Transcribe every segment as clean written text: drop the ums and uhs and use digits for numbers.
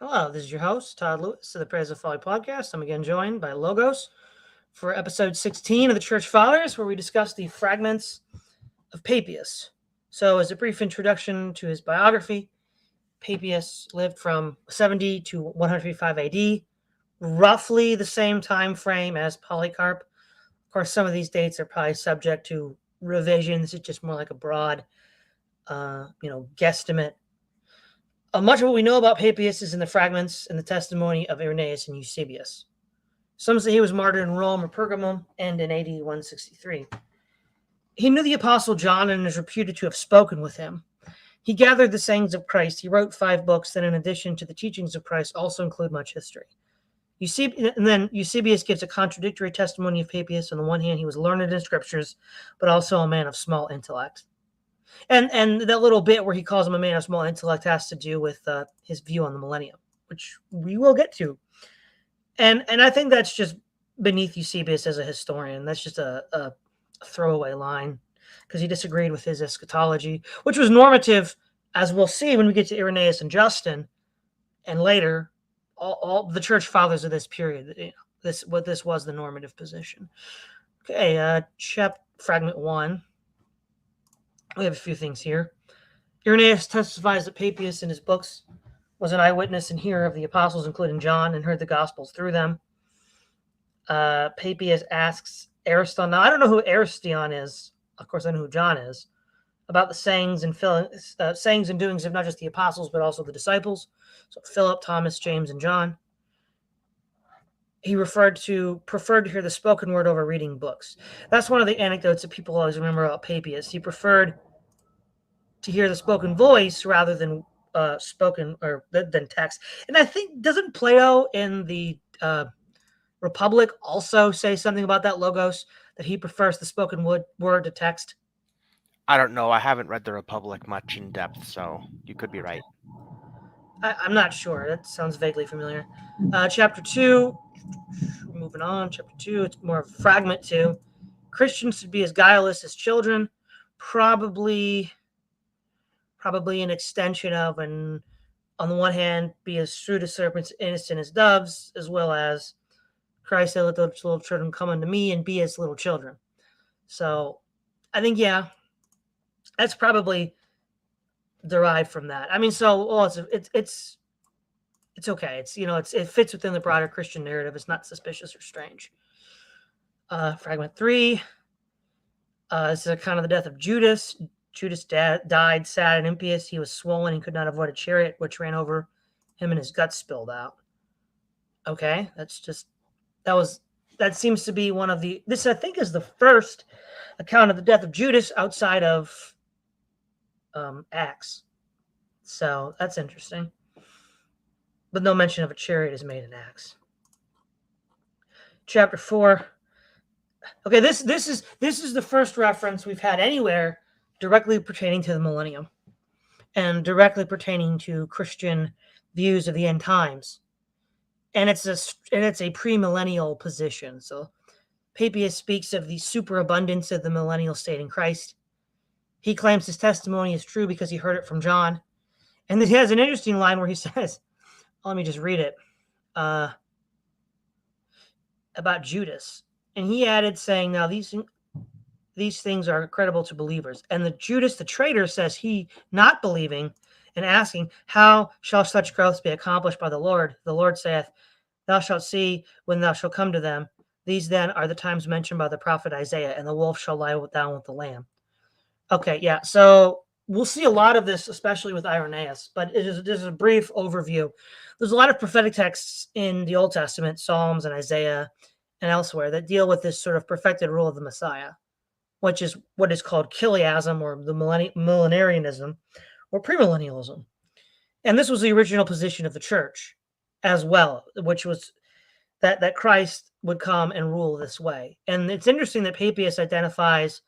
Hello, this is your host, Todd Lewis of the Praise of Folly podcast. I'm again joined by Logos for episode 16 of the Church Fathers, where we discuss the Fragments of Papias. So, as a brief introduction to his biography, Papias lived from 70 to 155 AD, roughly the same time frame as Polycarp. Of course, some of these dates are probably subject to revision. This is just more like a broad, guesstimate. Much of what we know about Papias is in the fragments and the testimony of Irenaeus and Eusebius. Some say he was martyred in Rome or Pergamum and in AD 163. He knew the Apostle John and is reputed to have spoken with him. He gathered the sayings of Christ. He wrote 5 books that, in addition to the teachings of Christ, also include much history. And then Eusebius gives a contradictory testimony of Papias. On the one hand, he was learned in scriptures, but also a man of small intellect. And that little bit where he calls him a man of small intellect has to do with his view on the millennium, which we will get to. And I think that's just beneath Eusebius as a historian. That's just a throwaway line because he disagreed with his eschatology, which was normative, as we'll see when we get to Irenaeus and Justin, and later all the church fathers of this period. This was the normative position. Okay, fragment 1. We have a few things here. Irenaeus testifies that Papias in his books was an eyewitness and hearer of the apostles, including John, and heard the gospels through them. Papias asks Ariston. Now, I don't know who Ariston is. Of course, I know who John is. About the sayings and doings of not just the apostles, but also the disciples. So Philip, Thomas, James, and John. He preferred to hear the spoken word over reading books. That's one of the anecdotes that people always remember about Papias. He preferred to hear the spoken voice rather than than text. And I think, doesn't Plato in the Republic also say something about that, Logos, that he prefers the spoken word to text? I don't know. I haven't read the Republic much in depth, so you could be right. I'm not sure. That sounds vaguely familiar. Chapter 2, moving on. Chapter 2, it's more of fragment 2. Christians should be as guileless as children. Probably an extension of, and on the one hand, be as shrewd as serpents, innocent as doves, as well as Christ said, "Let the little children come unto me," and be as little children. So I think, yeah, that's probably derived from that. I mean, so it's okay. It fits within the broader Christian narrative. It's not suspicious or strange. Fragment 3. This is account of the death of Judas. Judas died sad and impious. He was swollen and could not avoid a chariot which ran over him, and his guts spilled out. Okay, that seems to be one of the. This, I think, is the first account of the death of Judas outside of Acts. So that's interesting. But no mention of a chariot is made in Acts. Chapter 4. Okay, this is the first reference we've had anywhere directly pertaining to the millennium and directly pertaining to Christian views of the end times. And it's a premillennial position. So Papias speaks of the superabundance of the millennial state in Christ. He claims his testimony is true because he heard it from John. And he has an interesting line where he says, let me just read it, about Judas. And he added, saying, now these things are credible to believers. And the Judas, the traitor, says he, not believing, and asking, how shall such growths be accomplished by the Lord? The Lord saith, thou shalt see when thou shalt come to them. These then are the times mentioned by the prophet Isaiah, and the wolf shall lie down with the lamb. Okay, yeah, so we'll see a lot of this, especially with Irenaeus, but it is a brief overview. There's a lot of prophetic texts in the Old Testament, Psalms and Isaiah and elsewhere, that deal with this sort of perfected rule of the Messiah, which is what is called Chiliasm, or the millenarianism, or premillennialism. And this was the original position of the church as well, which was that Christ would come and rule this way. And it's interesting that Papias identifies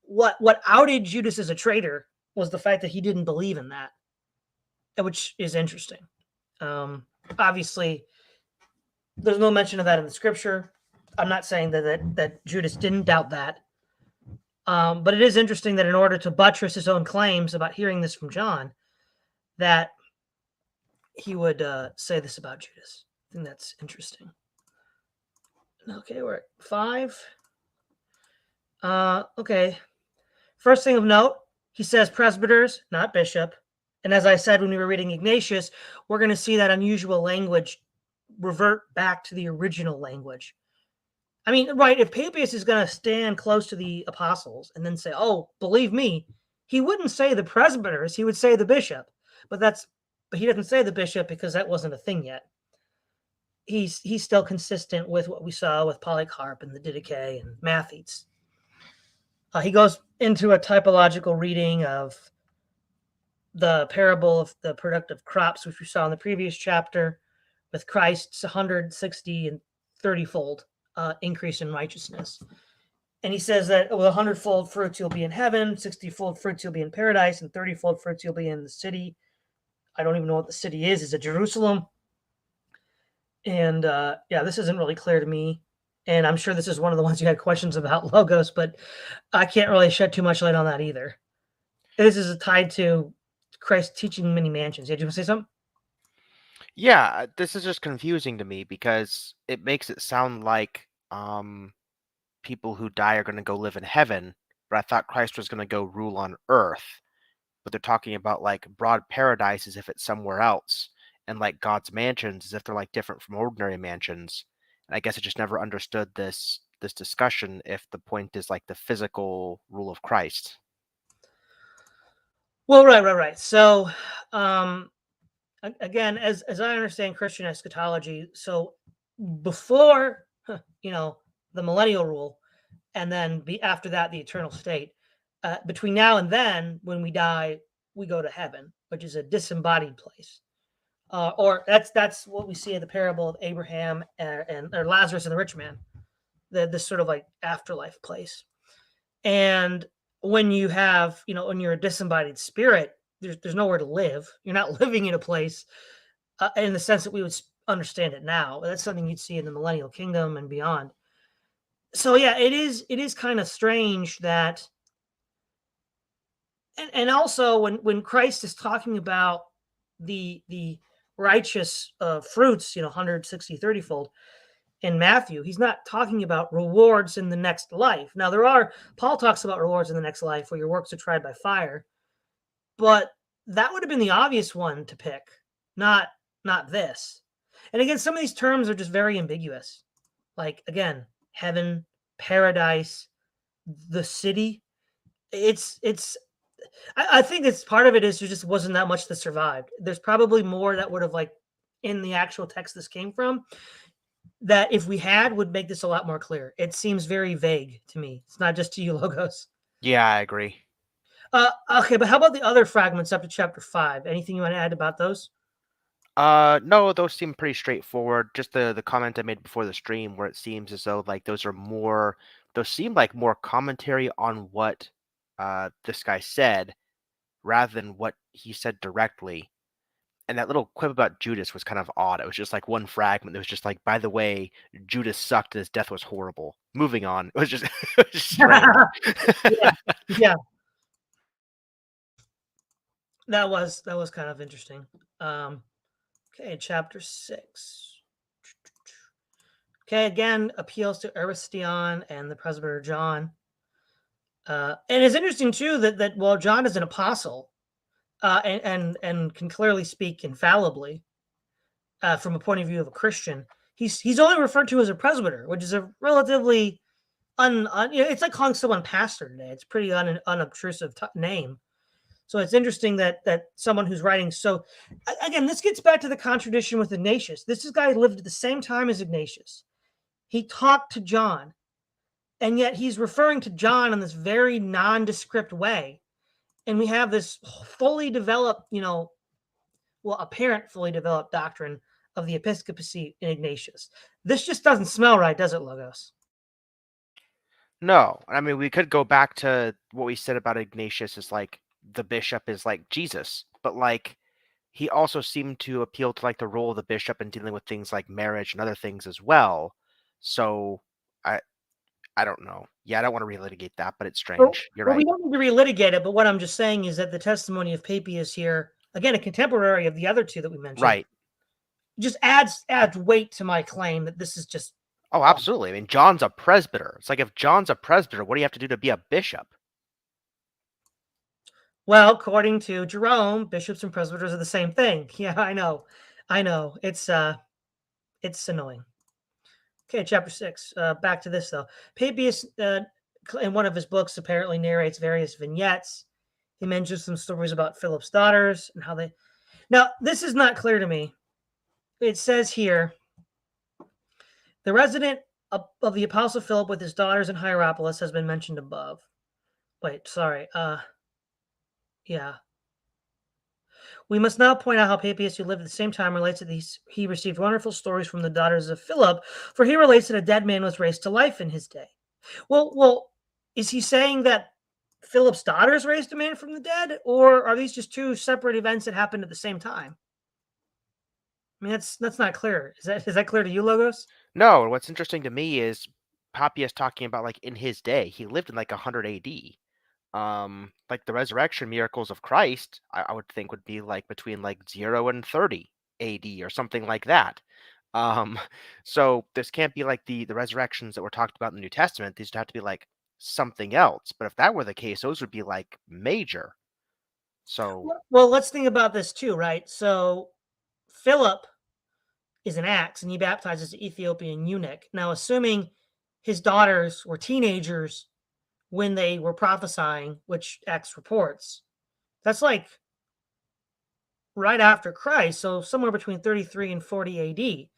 what outed Judas as a traitor was the fact that he didn't believe in that, which is interesting. Obviously, there's no mention of that in the scripture. I'm not saying that Judas didn't doubt that. But it is interesting that in order to buttress his own claims about hearing this from John, that he would say this about Judas. I think that's interesting. Okay, we're at 5. Okay. First thing of note, he says presbyters, not bishop. And as I said when we were reading Ignatius, we're going to see that unusual language revert back to the original language. I mean, right, if Papias is going to stand close to the apostles and then say, "Oh, believe me," he wouldn't say the presbyters, he would say the bishop. But he doesn't say the bishop because that wasn't a thing yet. He's still consistent with what we saw with Polycarp and the Didache and Mathetes. He goes into a typological reading of the parable of the productive crops, which we saw in the previous chapter, with Christ's 160 and 30-fold increase in righteousness. And he says that with 100-fold fruits you'll be in heaven, 60-fold fruits you'll be in paradise, and 30-fold fruits you'll be in the city. I don't even know what the city is. Is it Jerusalem? And this isn't really clear to me. And I'm sure this is one of the ones you had questions about, Logos, but I can't really shed too much light on that either. This is tied to Christ teaching many mansions. Yeah, did you want to say something? Yeah, this is just confusing to me because it makes it sound like people who die are going to go live in heaven, but I thought Christ was going to go rule on earth. But they're talking about like broad paradise as if it's somewhere else, and like God's mansions as if they're like different from ordinary mansions. And I guess I just never understood this discussion if the point is like the physical rule of Christ. Well, right. So, again, as I understand Christian eschatology, so before the millennial rule, and then after that the eternal state. Between now and then, when we die, we go to heaven, which is a disembodied place. Or that's what we see in the parable of Abraham or Lazarus and the rich man, this sort of like afterlife place. And when you have, when you're a disembodied spirit, there's nowhere to live. You're not living in a place in the sense that we would understand it now. That's something you'd see in the millennial kingdom and beyond. So yeah, it is kind of strange that, and also when Christ is talking about the righteous fruits, 160 30-fold in Matthew, he's not talking about rewards in the next life. Now Paul talks about rewards in the next life where your works are tried by fire, but that would have been the obvious one to pick, not this. And again, some of these terms are just very ambiguous. Like, again, heaven, paradise, the city. I think it's part of it is there just wasn't that much that survived. There's probably more that would have, like, in the actual text this came from, that if we had would make this a lot more clear. It seems very vague to me. It's not just to you, Logos. Yeah, I agree. Okay, but how about the other fragments up to chapter 5? Anything you want to add about those? No, those seem pretty straightforward. Just the comment I made before the stream, where it seems as though like those seem like more commentary on what this guy said rather than what he said directly. And that little quip about Judas was kind of odd. It was just like one fragment that was just like, by the way, Judas sucked and his death was horrible. Moving on. It was just, it was strange. Yeah. That was kind of interesting. Okay, chapter 6. Okay, again, appeals to Aristion and the presbyter John. And it's interesting too that while John is an apostle, and can clearly speak infallibly from a point of view of a Christian, he's only referred to as a presbyter, which is a relatively it's like calling someone pastor today. It's pretty unobtrusive name. So it's interesting that someone who's writing. So again, this gets back to the contradiction with Ignatius. This guy lived at the same time as Ignatius. He talked to John, and yet he's referring to John in this very nondescript way. And we have this fully developed, apparent fully developed doctrine of the episcopacy in Ignatius. This just doesn't smell right, does it, Logos? No, I mean, we could go back to what we said about Ignatius as like the bishop is like Jesus, but like he also seemed to appeal to like the role of the bishop in dealing with things like marriage and other things as well. So I don't know. Yeah, I don't want to relitigate that, but it's strange. You're Well, we right. don't need to relitigate it, but what I'm just saying is that the testimony of Papias here again, a contemporary of the other two that we mentioned, Right. just adds weight to my claim that this is just Oh, off. absolutely. I mean, John's a presbyter. It's like, if John's a presbyter, what do you have to do to be a bishop? Well, according to Jerome, bishops and presbyters are the same thing. Yeah, I know. It's annoying. Okay, chapter 6. Back to this though. Papias, in one of his books, apparently narrates various vignettes. He mentions some stories about Philip's daughters and how they. Now, this is not clear to me. It says here, the resident of the Apostle Philip with his daughters in Hierapolis has been mentioned above. Wait, sorry. Yeah. We must now point out how Papias, who lived at the same time, relates that he received wonderful stories from the daughters of Philip, for he relates that a dead man was raised to life in his day. Well, is he saying that Philip's daughters raised a man from the dead, or are these just two separate events that happened at the same time? I mean, that's not clear. Is that clear to you, Logos? No, what's interesting to me is Papias talking about, like, in his day. He lived in like 100 AD. Like, the resurrection miracles of Christ, I would think would be like between like 0 and 30 AD or something like that. Um, so this can't be like the resurrections that were talked about in the New Testament. These would have to be like something else. But if that were the case, those would be like major. So Well, let's think about this too, right? So Philip is an Acts, and he baptizes the Ethiopian eunuch. Now, assuming his daughters were teenagers when they were prophesying, which Acts reports, that's like right after Christ, so somewhere between 33 and 40 AD.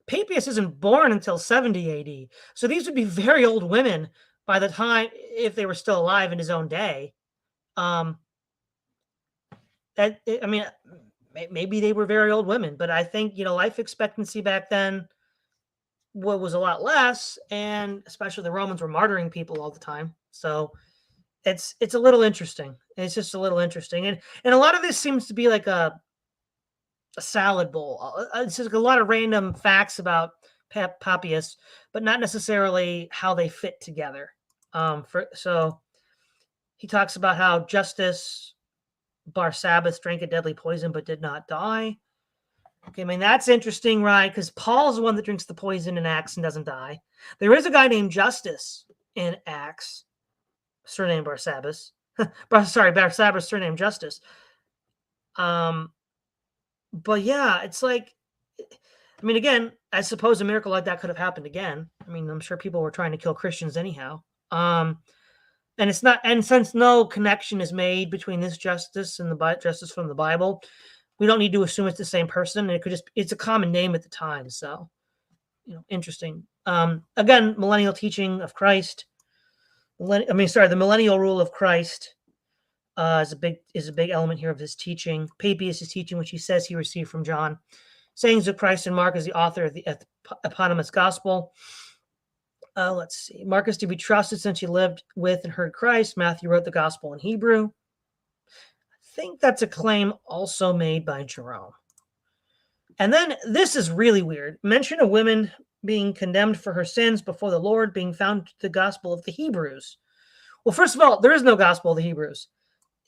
Papias isn't born until 70 AD. So these would be very old women by the time, if they were still alive in his own day. Um, I mean, maybe they were very old women, but I think, life expectancy back then was a lot less, and especially the Romans were martyring people all the time. So it's a little interesting. It's just a little interesting, and a lot of this seems to be like a salad bowl. It's just a lot of random facts about Papias, but not necessarily how they fit together. So he talks about how Justus Barsabbas drank a deadly poison but did not die. Okay, I mean, that's interesting, right? Because Paul's the one that drinks the poison in Acts and doesn't die. There is a guy named Justus in Acts, surname Barsabbas. Sorry, Barsabbas, surname Justus. But yeah, it's like, I mean, again, I suppose a miracle like that could have happened again. I mean, I'm sure people were trying to kill Christians anyhow. And it's not, and since no connection is made between this Justus and the Justus from the Bible, we don't need to assume it's the same person. And it's a common name at the time. So, interesting. Again, millennial teaching of Christ. The millennial rule of Christ is a big element here of his teaching. Papias' teaching, which he says he received from John. Sayings of Christ, and Mark is the author of the eponymous gospel. Let's see. Mark is to be trusted since he lived with and heard Christ. Matthew wrote the gospel in Hebrew. I think that's a claim also made by Jerome. And then this is really weird. Mention of women being condemned for her sins before the Lord being found the gospel of the Hebrews. Well, first of all, there is no gospel of the Hebrews.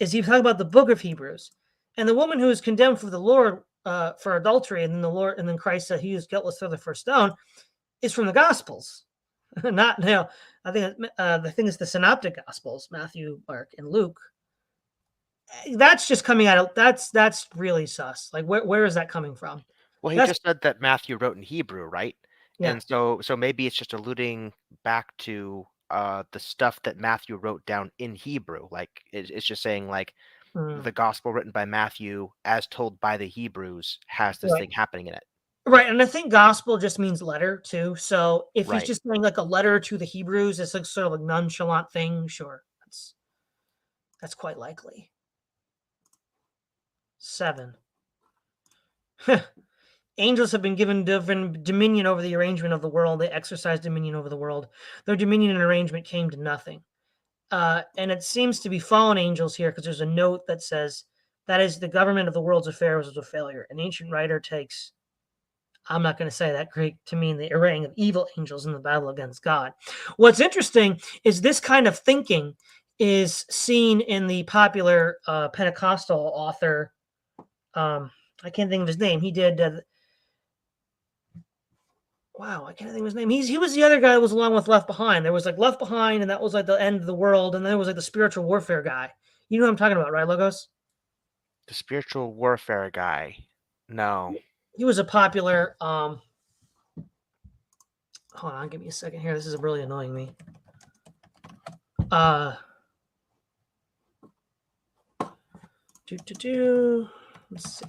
Is he talking about the book of Hebrews? And the woman who is condemned for the Lord for adultery, and then Christ said he was guiltless through the first stone, is from the Gospels. Not, I think the thing is the synoptic Gospels, Matthew, Mark, and Luke. That's just coming out of, that's really sus. Like, where is that coming from? well, he That's, just said that Matthew wrote in Hebrew, right? yeah. And so maybe it's just alluding back to the stuff that Matthew wrote down in Hebrew. Like, it's just saying like the gospel written by Matthew as told by the Hebrews has this Right. thing happening in it. Right, and I think gospel just means letter too. So if he's Right. just saying like a letter to the Hebrews, it's like sort of a nonchalant thing. Sure, that's quite likely. 7. Angels have been given dominion over the arrangement of the world. They exercise dominion over the world. Their dominion and arrangement came to nothing. And it seems to be fallen angels here, because there's a note that says that is the government of the world's affairs was a failure. An ancient writer takes, I'm not going to say that Greek to mean the arraying of evil angels in the battle against God. What's interesting is this kind of thinking is seen in the popular Pentecostal author I can't think of his name. He did. Wow, I can't think of his name. He was the other guy that was along with Left Behind. There was like Left Behind, and that was like the end of the world, and then there was like the spiritual warfare guy. You know what I'm talking about, right, Logos? The spiritual warfare guy. No. He was a popular. Hold on, give me a second here. This is really annoying me. Uh, Let's see.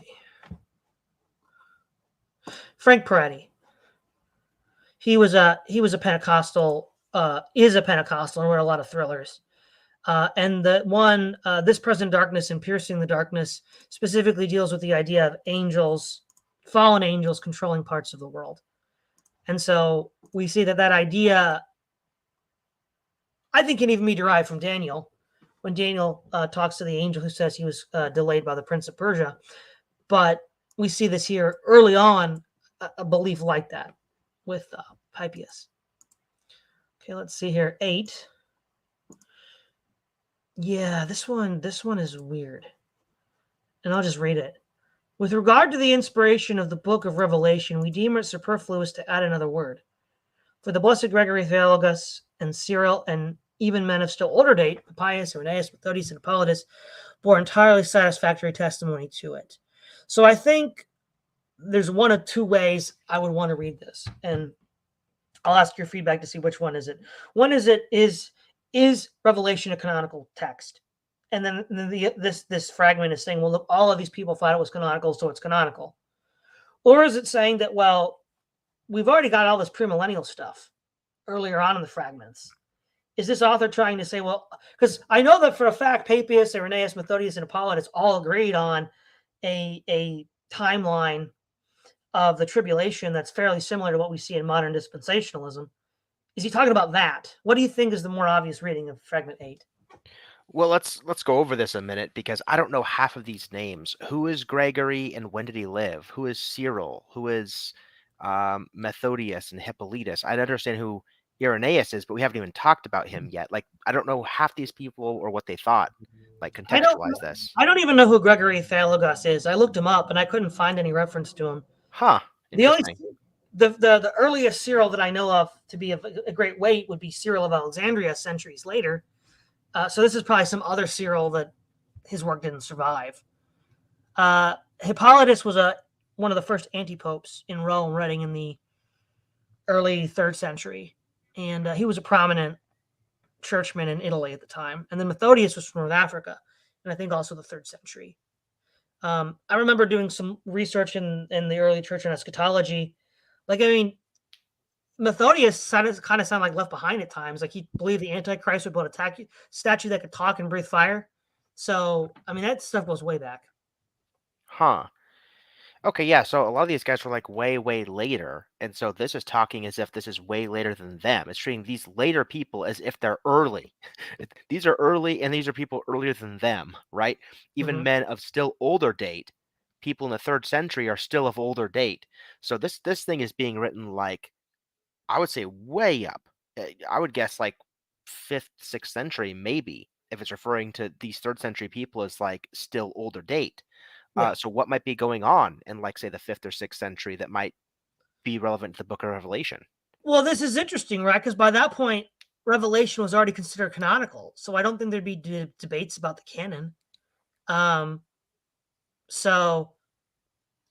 Frank Peretti. He was a Pentecostal. Is a Pentecostal and wrote a lot of thrillers. And the one, This Present Darkness and Piercing the Darkness, specifically deals with the idea of angels, fallen angels controlling parts of the world. And so we see that idea, I think, can even be derived from Daniel, when Daniel talks to the angel who says he was delayed by the Prince of Persia. But we see this here early on, a belief like that with Papias. Okay, let's see here. 8. Yeah, this one is weird. And I'll just read it. With regard to the inspiration of the book of Revelation, we deem it superfluous to add another word. For the blessed Gregory Theologus and Cyril, and even men of still older date, Papias, Irenaeus, Methodius, and Hippolytus, bore entirely satisfactory testimony to it. So I think there's one of two ways I would want to read this. And I'll ask your feedback to see which one is it. One is is Revelation a canonical text? And then this fragment is saying, well, look, all of these people thought it was canonical, so it's canonical. Or is it saying that, well, we've already got all this premillennial stuff earlier on in the fragments? Is this author trying to say, well, because I know that for a fact, Papias, Irenaeus, Methodius, and Hippolytus all agreed on a timeline of the tribulation that's fairly similar to what we see in modern dispensationalism. Is he talking about that? What do you think is the more obvious reading of fragment 8? Well, let's go over this a minute because I don't know half of these names. Who is Gregory and when did he live? Who is Cyril? Who is Methodius and Hippolytus? I understand who Irenaeus is, but we haven't even talked about him yet. Like, I don't know half these people or what they thought. Like, contextualize this. I don't even know who Gregory Theologus is. I looked him up and I couldn't find any reference to him. Huh. Interesting. The earliest Cyril that I know of to be of a great weight would be Cyril of Alexandria centuries later. So this is probably some other Cyril that his work didn't survive. Hippolytus was one of the first anti-popes in Rome, writing in the early 3rd century. And he was a prominent churchman in Italy at the time. And then Methodius was from North Africa, and I think also the 3rd century. I remember doing some research in the early church on eschatology. Like, I mean, Methodius kind of sounded like Left Behind at times. Like, he believed the Antichrist would build a statue that could talk and breathe fire. So, I mean, that stuff goes way back. Huh. Okay, yeah, so a lot of these guys were like way, way later. And so this is talking as if this is way later than them. It's treating these later people as if they're early. These are early, and these are people earlier than them, right? Even men of still older date, people in the 3rd century are still of older date. So this thing is being written like, I would say way up. I would guess like 5th, 6th century, maybe, if it's referring to these 3rd century people as like still older date. Yeah. So what might be going on in, like, say, the 5th or 6th century that might be relevant to the book of Revelation? Well, this is interesting, right? Because by that point, Revelation was already considered canonical. So I don't think there'd be debates about the canon. So,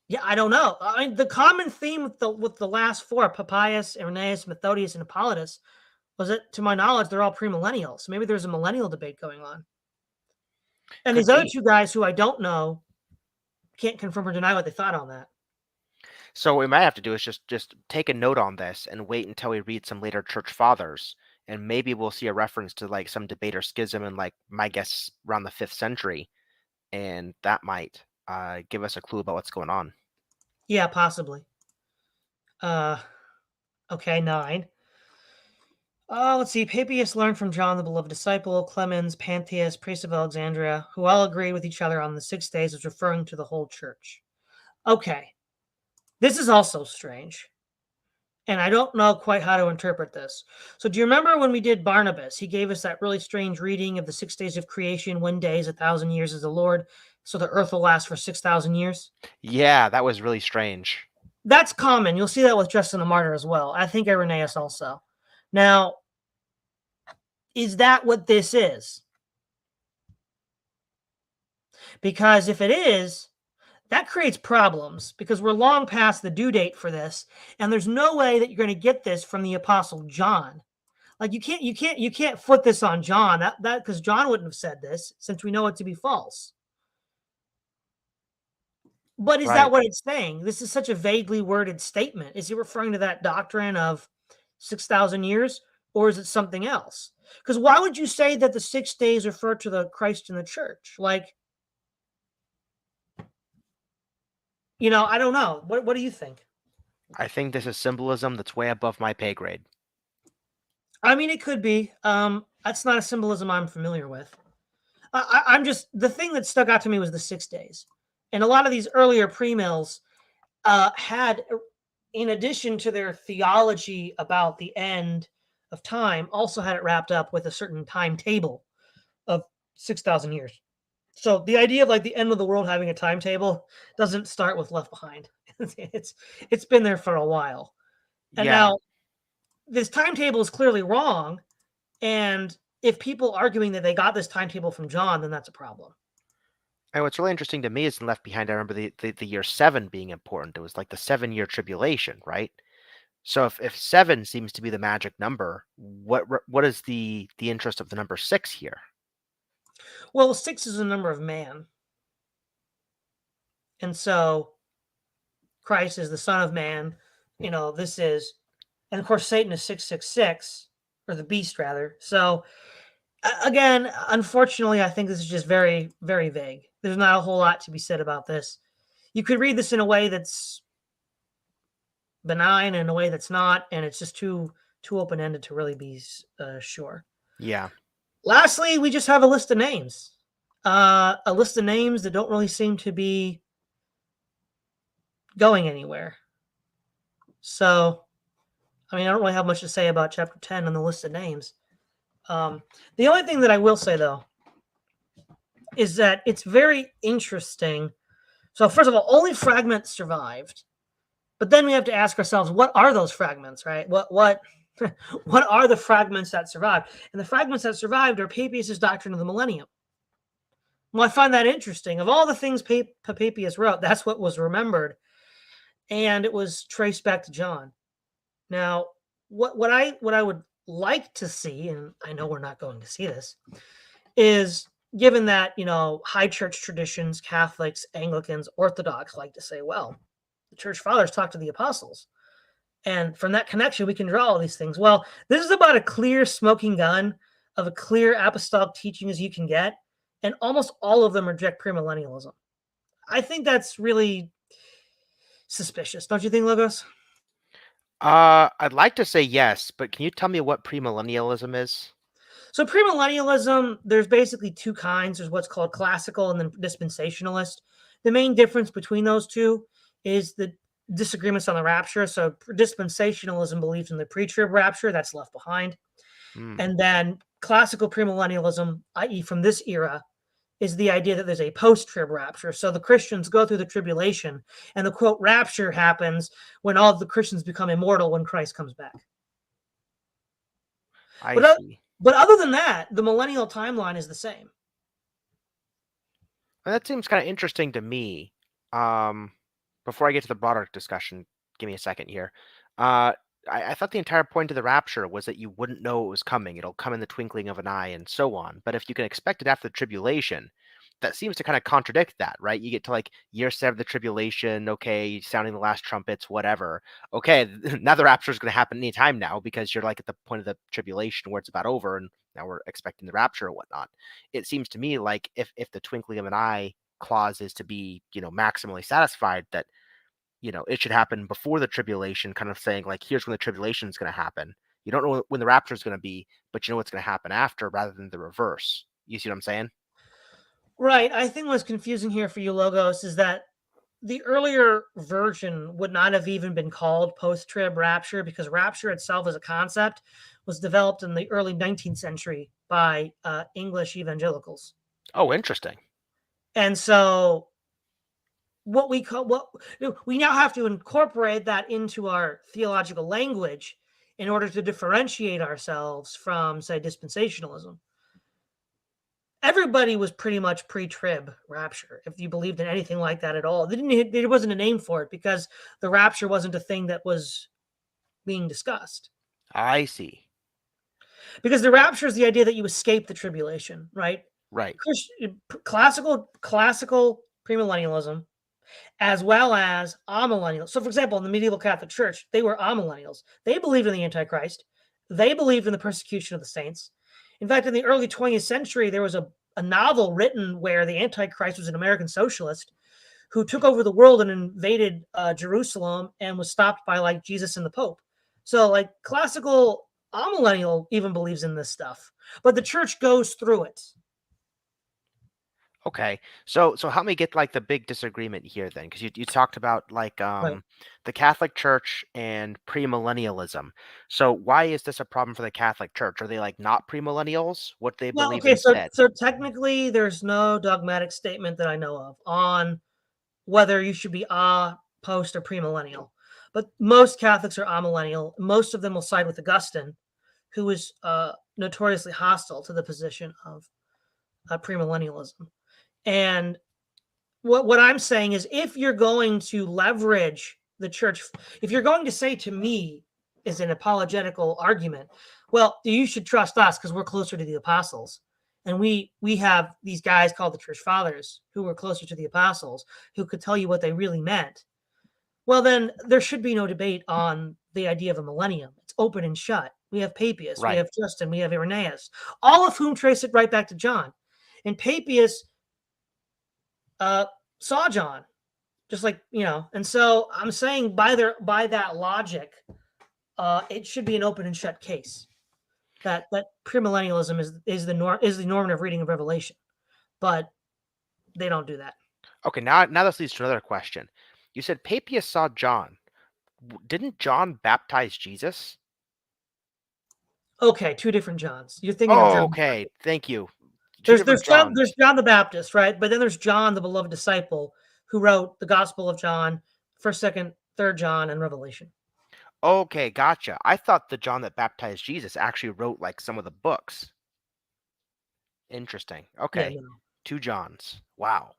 yeah, I don't know. I mean, the common theme with the last 4, Papias, Irenaeus, Methodius, and Hippolytus, was that, to my knowledge, they're all premillennials. So maybe there's a millennial debate going on. And these other 2 guys who I don't know can't confirm or deny what they thought on that. So what we might have to do is just take a note on this and wait until we read some later church fathers, and maybe we'll see a reference to like some debate or schism in, like, my guess, around the 5th century, and that might give us a clue about what's going on. Yeah, possibly. Okay, 9. Let's see. Papias learned from John, the beloved disciple, Clemens, Pantheus, priest of Alexandria, who all agreed with each other on the 6 days, as referring to the whole church. Okay. This is also strange. And I don't know quite how to interpret this. So do you remember when we did Barnabas? He gave us that really strange reading of the 6 days of creation. 1 day is 1,000 years as the Lord. So the earth will last for 6,000 years. Yeah, that was really strange. That's common. You'll see that with Justin the Martyr as well. I think Irenaeus also. Now, is that what this is? Because if it is, that creates problems because we're long past the due date for this, and there's no way that you're going to get this from the Apostle John. Like you can't foot this on John that because John wouldn't have said this since we know it to be false. But is that Right. what it's saying? This is such a vaguely worded statement. Is he referring to that doctrine of 6,000 years, or is it something else? Because why would you say that the 6 days refer to the Christ in the church? Like, I don't know. What do you think? I think this is symbolism that's way above my pay grade. I mean, it could be. That's not a symbolism I'm familiar with. I'm just the thing that stuck out to me was the 6 days, and a lot of these earlier pre-mills had, in addition to their theology about the end of time, also had it wrapped up with a certain timetable of 6,000 years. So the idea of like the end of the world having a timetable doesn't start with Left Behind. It's been there for a while, and Yeah. now this timetable is clearly wrong. And if people arguing that they got this timetable from John, then that's a problem. And what's really interesting to me is in Left Behind, I remember the year 7 being important. It was like the 7-year tribulation, right? So if 7 seems to be the magic number, what is the interest of the number 6 here? Well, 6 is a number of man. And so Christ is the Son of Man. This is, and of course, Satan is 666, or the beast rather. So again, unfortunately, I think this is just very, very vague. There's not a whole lot to be said about this. You could read this in a way that's benign and in a way that's not, and it's just too open-ended to really be sure. Yeah. Lastly, we just have a list of names. A list of names that don't really seem to be going anywhere. So, I mean, I don't really have much to say about chapter 10 on the list of names. The only thing that I will say, though, is that it's very interesting. So, first of all, only fragments survived. But then we have to ask ourselves, what are those fragments, right? What what are the fragments that survived? And the fragments that survived are Papias' doctrine of the millennium. Well, I find that interesting. Of all the things Papias wrote, that's what was remembered, and it was traced back to John. Now, what I would like to see, and I know we're not going to see this, is given that high church traditions, Catholics, Anglicans, Orthodox like to say, well, the church fathers talked to the apostles, and from that connection we can draw all these things. Well, this is about a clear smoking gun of a clear apostolic teaching as you can get, and almost all of them reject premillennialism. I think that's really suspicious, don't you think, Logos? I'd like to say yes, but can you tell me what premillennialism is? So premillennialism, there's basically two kinds. There's what's called classical and then dispensationalist. The main difference between those two is the disagreements on the rapture. So dispensationalism believes in the pre-trib rapture, that's Left Behind. Hmm. And then classical premillennialism, i.e. from this era, is the idea that there's a post-trib rapture. So the Christians go through the tribulation, and the quote rapture happens when all of the Christians become immortal when Christ comes back. I But see. but other than that, the millennial timeline is the same. Well, that seems kind of interesting to me. Um, Before I get to the broader discussion, give me a second here. Uh, I thought the entire point of the rapture was that you wouldn't know it was coming. It'll come in the twinkling of an eye and so on. But if you can expect it after the tribulation, that seems to kind of contradict that, right? You get to like year 7 of the tribulation, okay, sounding the last trumpets, whatever. Okay, now the rapture is going to happen anytime now because you're like at the point of the tribulation where it's about over and now we're expecting the rapture or whatnot. It seems to me like if the twinkling of an eye clause is to be, maximally satisfied, that it should happen before the tribulation, kind of saying like, here's when the tribulation is going to happen. You don't know when the rapture is going to be, but you know what's going to happen after rather than the reverse. You see what I'm saying? Right. I think what's confusing here for you, Logos, is that the earlier version would not have even been called post-trib rapture because rapture itself as a concept was developed in the early 19th century by English evangelicals. Oh, interesting. And so what we now have to incorporate that into our theological language in order to differentiate ourselves from, say, dispensationalism. Everybody was pretty much pre-trib rapture, if you believed in anything like that at all. There wasn't a name for it because the rapture wasn't a thing that was being discussed. I see. Because the rapture is the idea that you escape the tribulation, right? Right. Classical premillennialism, as well as amillennials. So, for example, in the medieval Catholic Church, they were amillennials. They believed in the Antichrist. They believed in the persecution of the saints. In fact, in the early 20th century, there was a novel written where the Antichrist was an American socialist who took over the world and invaded Jerusalem and was stopped by like Jesus and the Pope. So, like, classical amillennial even believes in this stuff, but the church goes through it. Okay. So help me get like the big disagreement here then, because you talked about like Right. the Catholic Church and premillennialism. So why is this a problem for the Catholic Church? Are they like not premillennials? What do they Well, believe okay, so instead? so technically, there's no dogmatic statement that I know of on whether you should be post, or premillennial. But most Catholics are amillennial. Most of them will side with Augustine, who was notoriously hostile to the position of premillennialism. And what I'm saying is, if you're going to leverage the church, if you're going to say to me is an apologetical argument, well, you should trust us because we're closer to the apostles. And we have these guys called the church fathers who were closer to the apostles, who could tell you what they really meant. Well, then there should be no debate on the idea of a millennium. It's open and shut. We have Papias, we Right. have Justin, we have Irenaeus, all of whom trace it right back to John. And Papias uh, saw John, just like, and so I'm saying by that logic, it should be an open and shut case. That premillennialism is the normative reading of Revelation, but they don't do that. Okay, now this leads to another question. You said Papias saw John. Didn't John baptize Jesus? Okay, two different Johns. You're thinking of Oh, John. okay. Thank you. Two There's different there's John Johns. there's John the Baptist, right? But then there's John, the beloved disciple, who wrote the Gospel of John, First, Second, Third John, and Revelation. Okay, gotcha. I thought the John that baptized Jesus actually wrote like some of the books. Interesting. Yeah, Okay. no. Two Johns. Wow.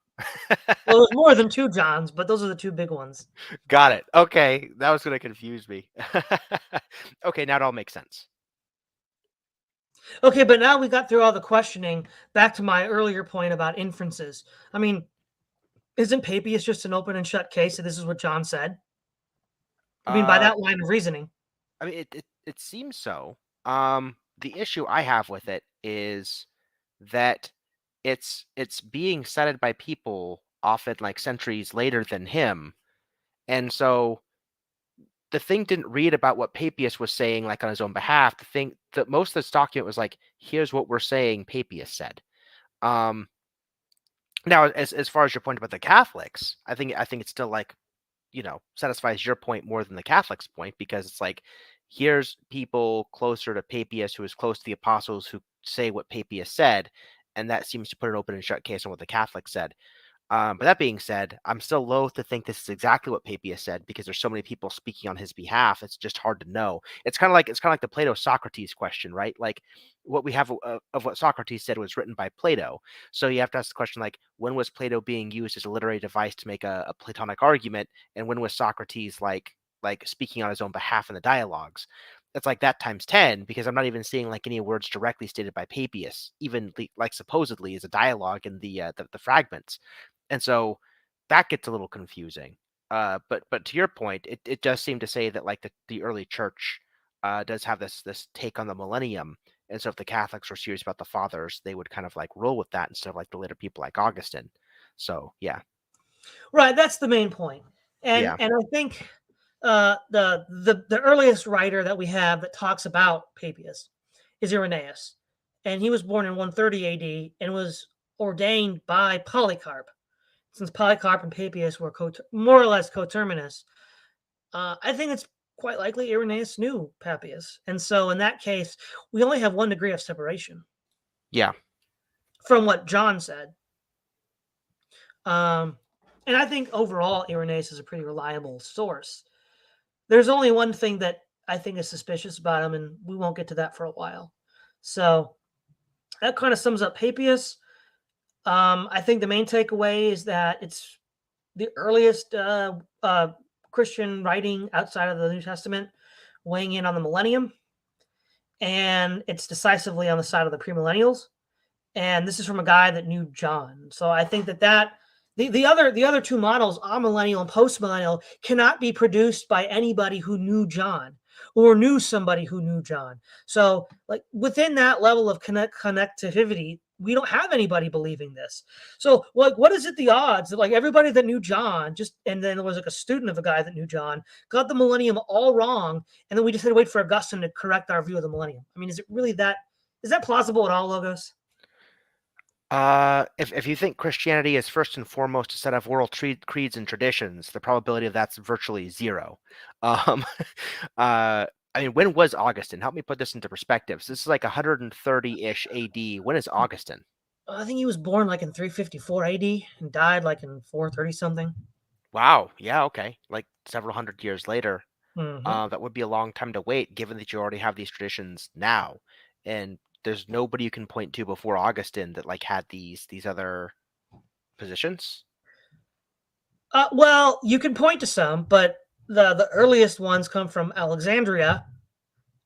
Well, there's more than two Johns, but those are the two big ones. Got it. Okay. That was going to confuse me. Okay, now it all makes sense. Okay, but now we got through all the questioning. Back to my earlier point about inferences. I mean, isn't Papias just an open and shut case that this is what John said? I mean, by Uh, that line of reasoning. I mean, it seems so. The issue I have with it is that it's being cited by people often like centuries later than him, and so the thing didn't read about what Papias was saying like on his own behalf. The thing that most of this document was like, here's what we're saying Papias said. Um, Now, as far as your point about the Catholics, I think it's still like, satisfies your point more than the Catholics' point, because it's like, here's people closer to Papias who is close to the apostles who say what Papias said, and that seems to put an open and shut case on what the Catholics said. But that being said, I'm still loath to think this is exactly what Papias said because there's so many people speaking on his behalf. It's just hard to know. It's kind of like the Plato Socrates question, right? Like what we have of what Socrates said was written by Plato. So you have to ask the question like, when was Plato being used as a literary device to make a Platonic argument, and when was Socrates like speaking on his own behalf in the dialogues? It's like that times 10, because I'm not even seeing like any words directly stated by Papias, even like supposedly as a dialogue in the fragments. And so that gets a little confusing. But to your point, it does seem to say that like the early church does have this take on the millennium. And so if the Catholics were serious about the fathers, they would kind of like roll with that instead of like the later people like Augustine. So yeah. Right, that's the main point. And Yeah. and I think the earliest writer that we have that talks about Papias is Irenaeus, and he was born in 130 A.D. and was ordained by Polycarp. Since Polycarp and Papias were more or less coterminous, I think it's quite likely Irenaeus knew Papias, and so in that case, we only have one degree of separation Yeah. from what John said. And I think overall Irenaeus is a pretty reliable source. There's only one thing that I think is suspicious about him, and we won't get to that for a while. So that kind of sums up Papias. I think the main takeaway is that it's the earliest Christian writing outside of the New Testament, weighing in on the millennium, and it's decisively on the side of the premillennials. And this is from a guy that knew John. So I think that the other two models, amillennial and postmillennial, cannot be produced by anybody who knew John or knew somebody who knew John. So like within that level of connectivity, we don't have anybody believing this. So like, what is it the odds that like everybody that knew John just, and then there was like a student of a guy that knew John, got the millennium all wrong, and then we just had to wait for Augustine to correct our view of the millennium? I mean, is it really that? Is that plausible at all, Logos? If you think Christianity is first and foremost a set of oral creeds and traditions, the probability of that's virtually zero. Um, I mean, when was Augustine? Help me put this into perspective. So this is like 130-ish AD. When is Augustine? I think he was born like in 354 AD and died like in 430 something. Wow. Yeah. Okay. Like several hundred years later. Mm-hmm. That would be a long time to wait, given that you already have these traditions now, and there's nobody you can point to before Augustine that like had these other positions. Well, you can point to some, but the earliest ones come from Alexandria,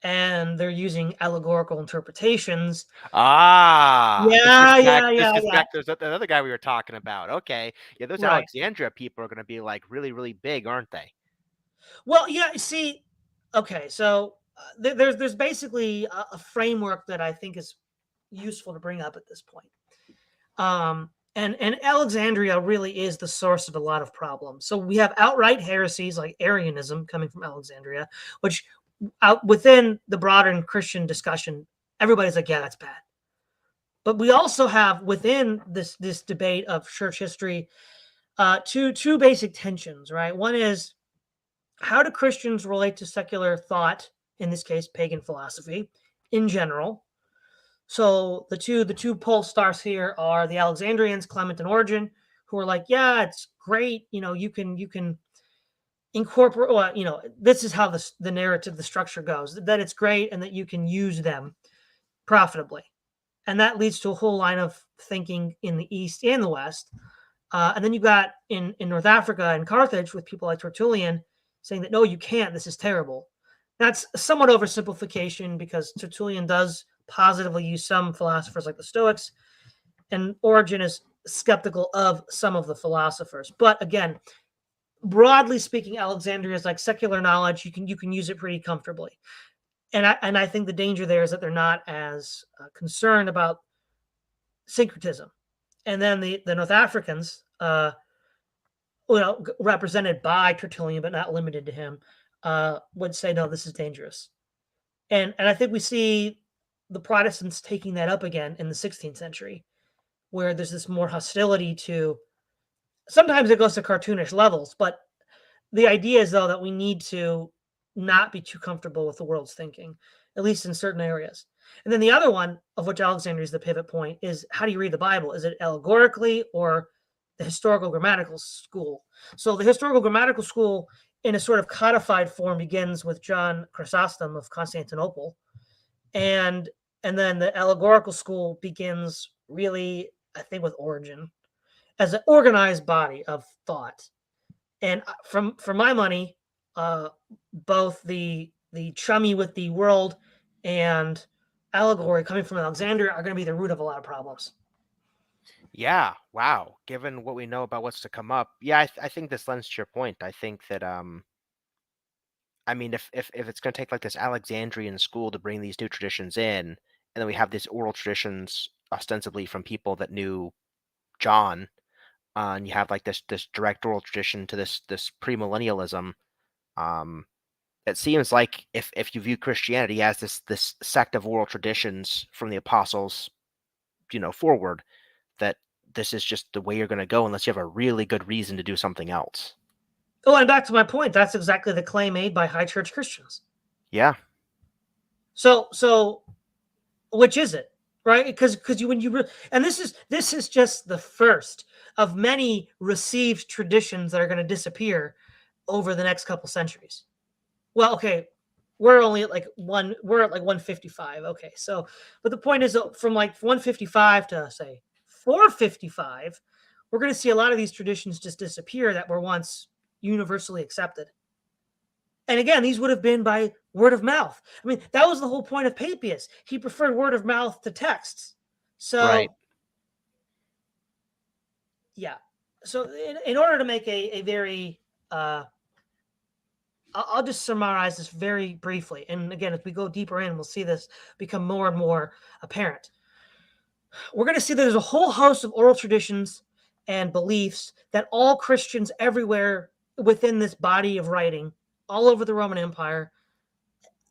and they're using allegorical interpretations. This gets Yeah, back. yeah, This yeah, gets yeah. back to another guy we were talking about. Okay, yeah, those Right. Alexandria people are going to be like really, really big, aren't they? Well, yeah. See, okay, so there's basically a framework that I think is useful to bring up at this point. And Alexandria really is the source of a lot of problems. So we have outright heresies like Arianism coming from Alexandria, which out within the broader Christian discussion, everybody's like, yeah, that's bad. But we also have within this debate of church history two basic tensions, right? One is how do Christians relate to secular thought, in this case, pagan philosophy, in general? So the two pole stars here are the Alexandrians, Clement and Origen, who are like, yeah, it's great. You can incorporate. Well, this is how the narrative, the structure goes. That it's great and that you can use them profitably, and that leads to a whole line of thinking in the East and the West. And then you got in North Africa and Carthage with people like Tertullian saying that no, you can't. This is terrible. That's somewhat oversimplification because Tertullian does positively use some philosophers like the Stoics, and Origen is skeptical of some of the philosophers. But again, broadly speaking, Alexandria is like secular knowledge. You can use it pretty comfortably, and I think the danger there is that they're not as concerned about syncretism. And then the North Africans, represented by Tertullian but not limited to him, would say no, this is dangerous. And I think we see the Protestants taking that up again in the 16th century, where there's this more hostility to. Sometimes it goes to cartoonish levels, but the idea is though that we need to not be too comfortable with the world's thinking, at least in certain areas. And then the other one, of which Alexander is the pivot point, is how do you read the Bible? Is it allegorically or the historical grammatical school? So the historical grammatical school, in a sort of codified form, begins with John Chrysostom of Constantinople, and then the allegorical school begins really, I think, with Origen as an organized body of thought. And for my money, both the chummy with the world and allegory coming from Alexandria are going to be the root of a lot of problems. Yeah. Wow. Given what we know about what's to come up, yeah, I think this lends to your point. I think that I mean, if it's going to take like this Alexandrian school to bring these new traditions in, and then we have these oral traditions ostensibly from people that knew John, and you have like this direct oral tradition to this premillennialism. Um, it seems like if you view Christianity as this sect of oral traditions from the apostles, forward, that this is just the way you're going to go unless you have a really good reason to do something else. Oh, and back to my point, that's exactly the claim made by high church Christians. Yeah. So which is it? right? Because and this is just the first of many received traditions that are going to disappear over the next couple centuries. Well, okay, we're only at like 155. Okay, so but the point is from like 155 to say 455, we're going to see a lot of these traditions just disappear that were once universally accepted. And again, these would have been by word of mouth. I mean, that was the whole point of Papias. He preferred word of mouth to texts. Right. So, yeah. So, in order to make a very, I'll just summarize this very briefly. And again, as we go deeper in, we'll see this become more and more apparent. We're going to see that there's a whole host of oral traditions and beliefs that all Christians everywhere within this body of writing, all over the Roman Empire,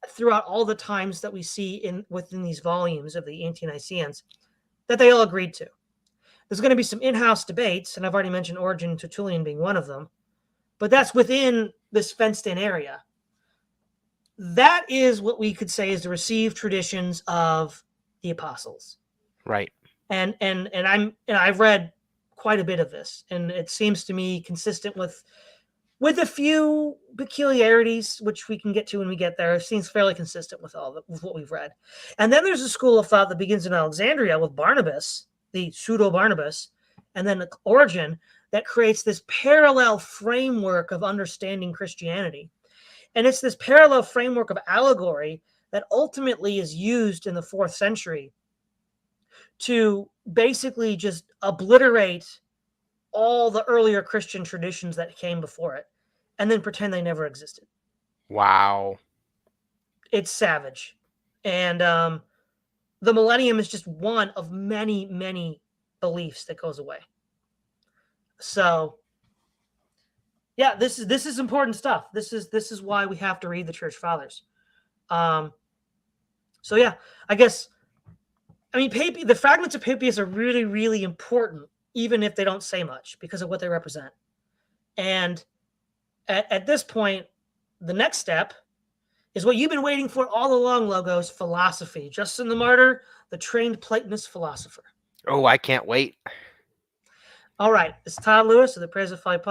throughout all the times that we see within these volumes of the Ante-Nicaeans, that they all agreed to. There's going to be some in-house debates, and I've already mentioned Origen and Tertullian being one of them, but that's within this fenced-in area. That is what we could say is the received traditions of the apostles. Right. And I've read quite a bit of this, and it seems to me consistent with a few peculiarities, which we can get to when we get there. It seems fairly consistent with with what we've read. And then there's a school of thought that begins in Alexandria with Barnabas, the pseudo Barnabas, and then Origen, that creates this parallel framework of understanding Christianity. And it's this parallel framework of allegory that ultimately is used in the 4th century to basically just obliterate all the earlier Christian traditions that came before it and then pretend they never existed. Wow. It's savage. And the millennium is just one of many, many beliefs that goes away. So, yeah, this is important stuff. This is why we have to read the Church Fathers. So yeah, I guess, I mean, the Fragments of Papias are really, really important, even if they don't say much, because of what they represent. And at this point, the next step is what you've been waiting for all along, Logos: philosophy. Justin the Martyr, the trained Platonist philosopher. Oh, I can't wait. All right, it's Todd Lewis of the Prayers of Folly Podcast.